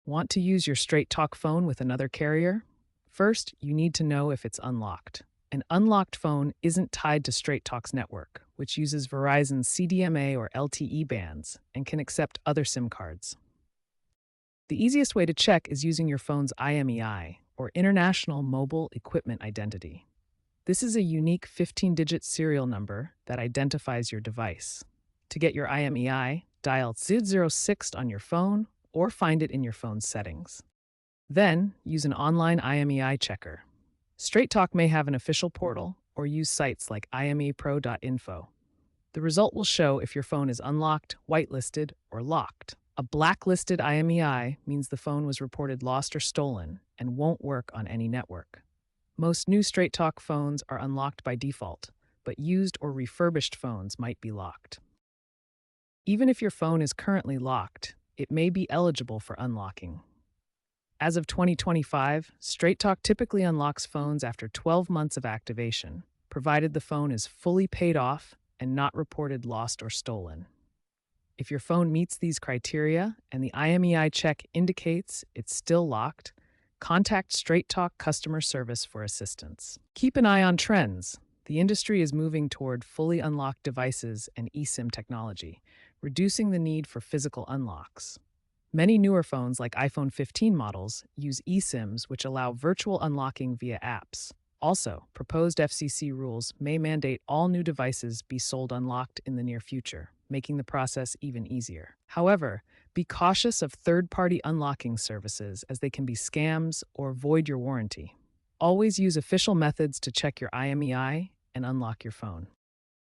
Want to use your Straight Talk phone with another carrier? First, you need to know if it's unlocked. An unlocked phone isn't tied to Straight Talk's network, which uses Verizon's CDMA or LTE bands and can accept other SIM cards. The easiest way to check is using your phone's IMEI, or International Mobile Equipment Identity. This is a unique 15-digit serial number that identifies your device. To get your IMEI, dial 006 on your phone or find it in your phone's settings. Then, use an online IMEI checker. Straight Talk may have an official portal or use sites like imepro.info. The result will show if your phone is unlocked, whitelisted, or locked. A blacklisted IMEI means the phone was reported lost or stolen and won't work on any network. Most new Straight Talk phones are unlocked by default, but used or refurbished phones might be locked. Even if your phone is currently locked, it may be eligible for unlocking. As of 2025, Straight Talk typically unlocks phones after 12 months of activation, provided the phone is fully paid off and not reported lost or stolen. If your phone meets these criteria and the IMEI check indicates it's still locked, contact Straight Talk customer service for assistance. Keep an eye on trends. The industry is moving toward fully unlocked devices and eSIM technology, reducing the need for physical unlocks. Many newer phones, like iPhone 15 models, use eSIMs, which allow virtual unlocking via apps. Also, proposed FCC rules may mandate all new devices be sold unlocked in the near future, making the process even easier. However, be cautious of third-party unlocking services as they can be scams or void your warranty. Always use official methods to check your IMEI and unlock your phone.